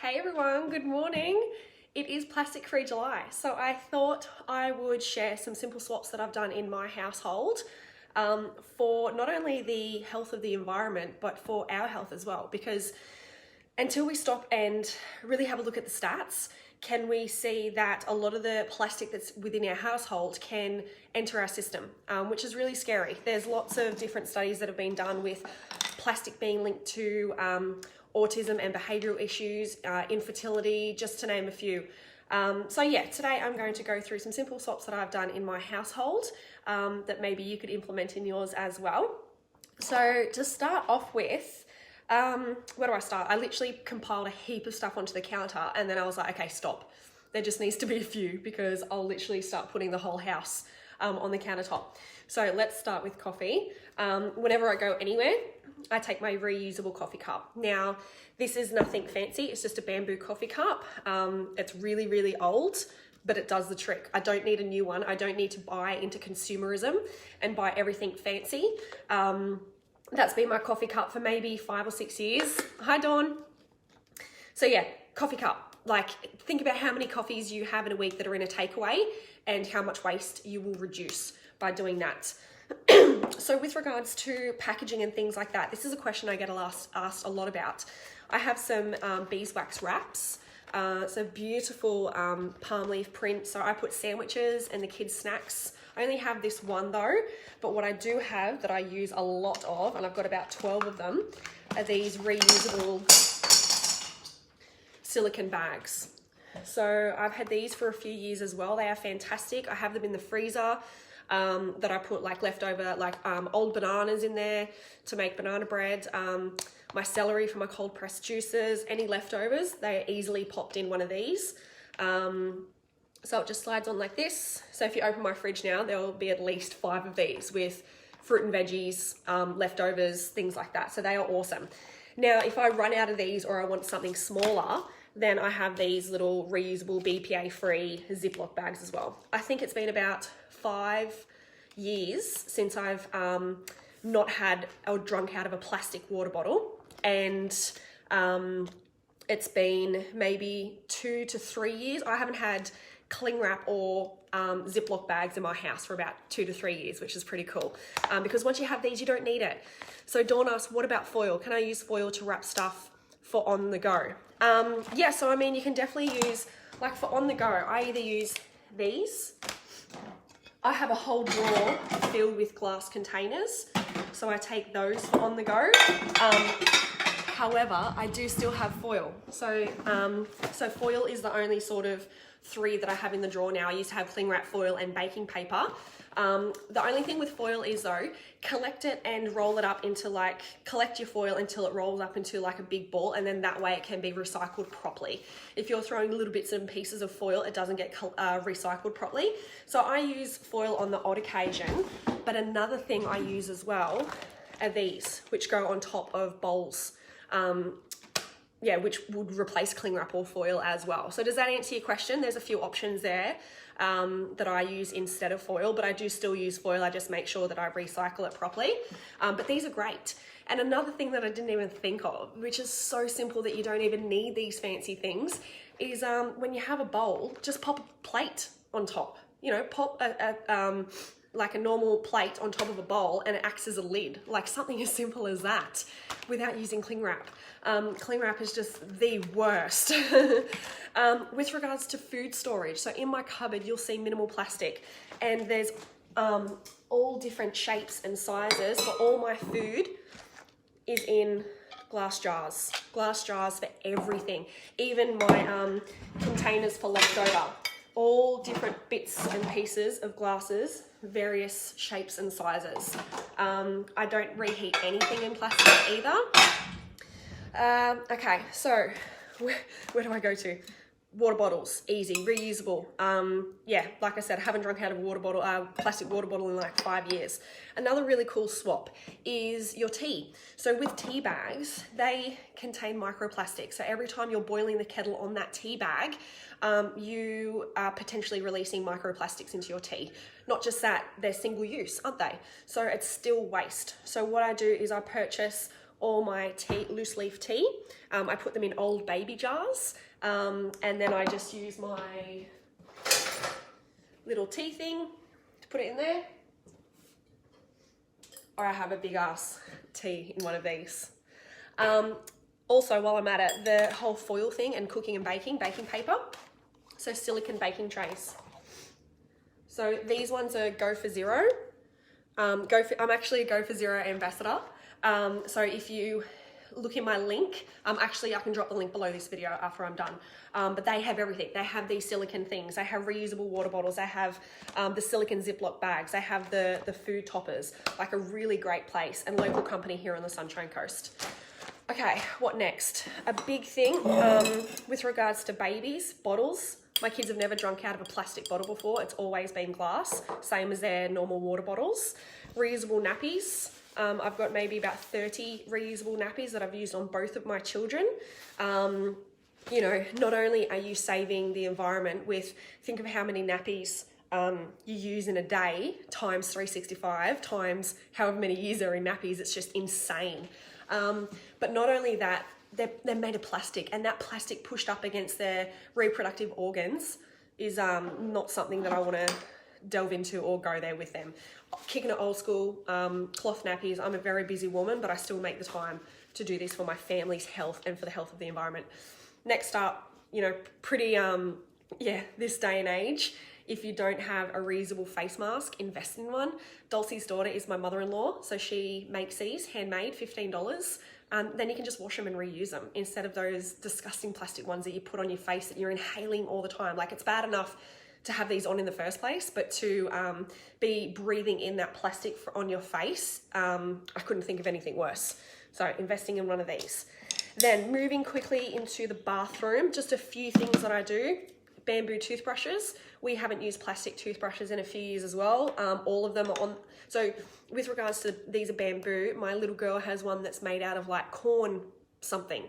Hey everyone, good morning. It is Plastic Free July, so I thought I would share some simple swaps that I've done in my household for not only the health of the environment, but for our health as well. Because until we stop and really have a look at the stats, can we see that a lot of the plastic that's within our household can enter our system, which is really scary. There's lots of different studies that have been done with plastic being linked to autism and behavioural issues, infertility, just to name a few. So yeah, today I'm going to go through some simple swaps that I've done in my household that maybe you could implement in yours as well. So to start off with, where do I start? I literally compiled a heap of stuff onto the counter and then I was like, okay, stop. There just needs to be a few because I'll literally start putting the whole house on the countertop. So let's start with coffee. Whenever I go anywhere, I take my reusable coffee cup. Now, this is nothing fancy. It's just a bamboo coffee cup. It's really, really old, but it does the trick. I don't need a new one. I don't need to buy into consumerism and buy everything fancy. That's been my coffee cup for maybe 5 or 6 years. Hi, Dawn. So yeah, coffee cup. Like, think about how many coffees you have in a week that are in a takeaway and how much waste you will reduce by doing that. So with regards to packaging and things like that, this is a question I get asked a lot about. I have some beeswax wraps. So beautiful palm leaf print. So I put sandwiches and the kids' snacks. I only have this one though, but what I do have that I use a lot of, and I've got about 12 of them, are these reusable silicone bags. So I've had these for a few years as well. They are fantastic. I have them in the freezer that I put like leftover, like old bananas in there to make banana bread. My celery for my cold pressed juices, any leftovers, they are easily popped in one of these. So it just slides on like this. So if you open my fridge now, there will be at least 5 of these with fruit and veggies, leftovers, things like that. So they are awesome. Now, if I run out of these or I want something smaller, then I have these little reusable BPA-free Ziploc bags as well. I think it's been about 5 years since I've not had or drunk out of a plastic water bottle. And it's been maybe 2 to 3 years. I haven't had cling wrap or Ziploc bags in my house for about 2 to 3 years, which is pretty cool. Because once you have these, you don't need it. So Dawn asked, what about foil? Can I use foil to wrap stuff for on the go? Yeah, so I mean, you can definitely use, like for on the go, I either use these. I have a whole drawer filled with glass containers, so I take those for on the go. However, I do still have foil. So foil is the only sort of 3 that I have in the drawer now. I used to have cling wrap foil and baking paper. The only thing with foil is though, collect it and roll it up into collect your foil until it rolls up into like a big ball, and then that way it can be recycled properly. If you're throwing little bits and pieces of foil, it doesn't get recycled properly. So I use foil on the odd occasion, but another thing I use as well are these, which go on top of bowls. Yeah, which would replace cling wrap or foil as well. So does that answer your question? There's a few options there that I use instead of foil, but I do still use foil. I just make sure that I recycle it properly. But these are great. And another thing that I didn't even think of, which is so simple that you don't even need these fancy things, is when you have a bowl, just pop a plate on top. You know, pop like a normal plate on top of a bowl and it acts as a lid, like something as simple as that without using cling wrap. Cling wrap is just the worst. With regards to food storage, so in my cupboard you'll see minimal plastic, and there's all different shapes and sizes, but all my food is in glass jars for everything, even my containers for leftover, all different bits and pieces of glasses, various shapes and sizes. I don't reheat anything in plastic either. Okay, so where do I go to? Water bottles, easy, reusable. Yeah, like I said, I haven't drunk out of a plastic water bottle in like 5 years. Another really cool swap is your tea. So with tea bags, they contain microplastics. So every time you're boiling the kettle on that tea bag, you are potentially releasing microplastics into your tea. Not just that, they're single use, aren't they? So it's still waste. So what I do is I purchase all my tea, loose leaf tea. I put them in old baby jars, and then I just use my little tea thing to put it in there. Or I have a big ass tea in one of these. Also, while I'm at it, the whole foil thing and cooking and baking paper. So silicone baking trays. So these ones are Go for Zero. I'm actually a Go for Zero ambassador. So if you look in my link, actually I can drop the link below this video after I'm done. But they have everything. They have these silicone things. They have reusable water bottles. They have the silicone Ziploc bags. They have the food toppers. Like a really great place and local company here on the Sunshine Coast. Okay, what next? A big thing with regards to babies, bottles. My kids have never drunk out of a plastic bottle before. It's always been glass, same as their normal water bottles. Reusable nappies. I've got maybe about 30 reusable nappies that I've used on both of my children. You know, not only are you saving the environment with, think of how many nappies you use in a day, times 365, times however many years are in nappies, it's just insane. But not only that, they're made of plastic, and that plastic pushed up against their reproductive organs is not something that I want to delve into or go there with them. Kicking it old school, cloth nappies. I'm a very busy woman, but I still make the time to do this for my family's health and for the health of the environment. Next up, you know, pretty, this day and age, if you don't have a reusable face mask, invest in one. Dulcie's daughter is my mother-in-law, so she makes these, handmade, $15. Then you can just wash them and reuse them instead of those disgusting plastic ones that you put on your face that you're inhaling all the time. Like, it's bad enough to have these on in the first place, but to be breathing in that plastic on your face, I couldn't think of anything worse. So investing in one of these. Then moving quickly into the bathroom, just a few things that I do. Bamboo toothbrushes. We haven't used plastic toothbrushes in a few years as well. All of them are on, so with regards to these are bamboo, my little girl has one that's made out of like corn something.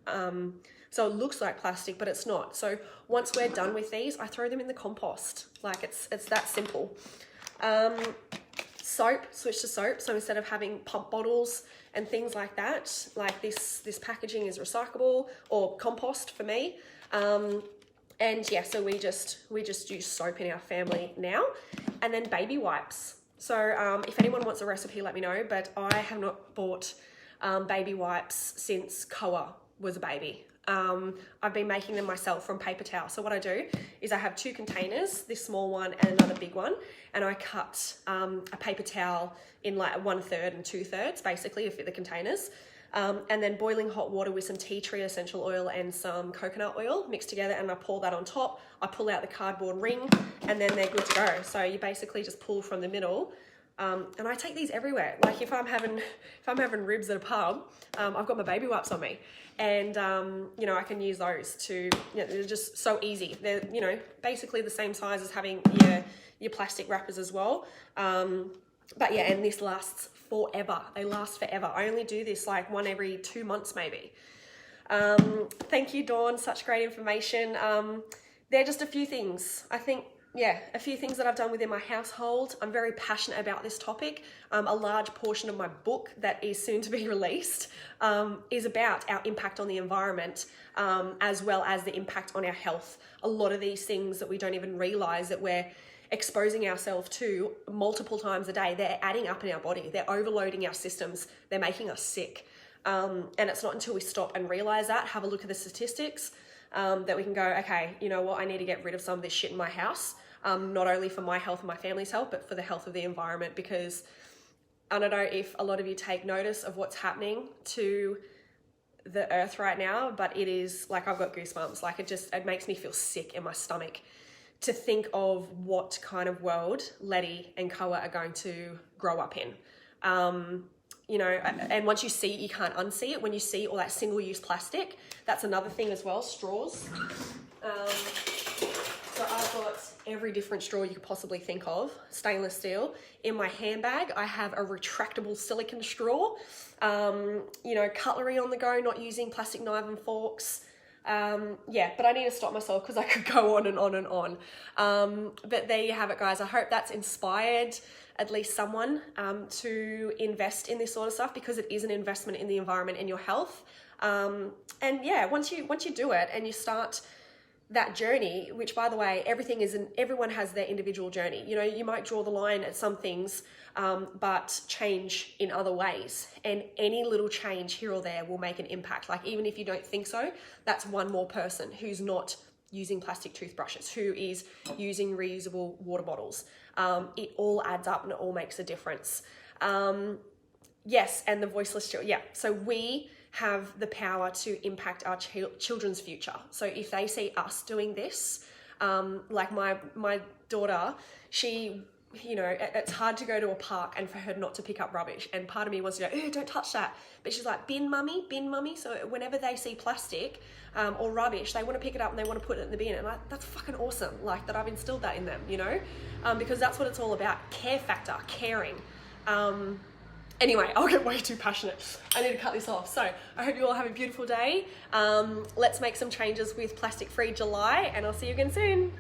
So it looks like plastic, but it's not. So once we're done with these, I throw them in the compost. Like it's that simple. Soap, switch to soap. So instead of having pump bottles and things like that, like this packaging is recyclable or compost for me. And yeah, so we just use soap in our family now. And then baby wipes. So if anyone wants a recipe, let me know, but I have not bought baby wipes since Koa was a baby. I've been making them myself from paper towel. So what I do is I have 2 containers, this small one and another big one, and I cut a paper towel in like 1/3 and 2/3 basically to fit the containers. And then boiling hot water with some tea tree essential oil and some coconut oil mixed together, and I pour that on top. I pull out the cardboard ring, and then they're good to go. So you basically just pull from the middle. And I take these everywhere. Like if I'm having ribs at a pub, I've got my baby wipes on me, and you know, I can use those to, you know, they're just so easy. They're, you know, basically the same size as having your plastic wrappers as well. But yeah, and this lasts forever. They last forever. I only do this like one every 2 months maybe. Thank you, Dawn. Such great information. They're just a few things. I think, yeah, a few things that I've done within my household. I'm very passionate about this topic. A large portion of my book that is soon to be released is about our impact on the environment, as well as the impact on our health. A lot of these things that we don't even realize that we're exposing ourselves to multiple times a day, they're adding up in our body. They're overloading our systems. They're making us sick. And it's not until we stop and realize that, have a look at the statistics, that we can go, okay, you know what, I need to get rid of some of this shit in my house, not only for my health and my family's health, but for the health of the environment. Because I don't know if a lot of you take notice of what's happening to the earth right now, but it is like, I've got goosebumps. Like it makes me feel sick in my stomach to think of what kind of world Letty and Koa are going to grow up in. You know, and once you see it, you can't unsee it. When you see all that single-use plastic, that's another thing as well, straws. So I've got every different straw you could possibly think of, stainless steel. In my handbag, I have a retractable silicone straw. You know, cutlery on the go, not using plastic knives and forks. Yeah, but I need to stop myself because I could go on and on and on. But there you have it, guys. I hope that's inspired at least someone to invest in this sort of stuff, because it is an investment in the environment and your health. And yeah, once you do it and you start that journey, which by the way, everyone has their individual journey. You know, you might draw the line at some things, but change in other ways. And any little change here or there will make an impact. Like, even if you don't think so, that's one more person who's not using plastic toothbrushes, who is using reusable water bottles. It all adds up and it all makes a difference. Yes, and the voiceless children. Yeah, so we have the power to impact our children's future. So if they see us doing this, like my daughter, she, you know, it's hard to go to a park and for her not to pick up rubbish. And part of me wants to go, don't touch that. But she's like, bin mummy, bin mummy. So whenever they see plastic or rubbish, they want to pick it up and they want to put it in the bin. And that's fucking awesome, like, that I've instilled that in them, you know, because that's what it's all about. Care factor, caring. Anyway, I'll get way too passionate. I need to cut this off. So I hope you all have a beautiful day. Let's make some changes with Plastic Free July, and I'll see you again soon.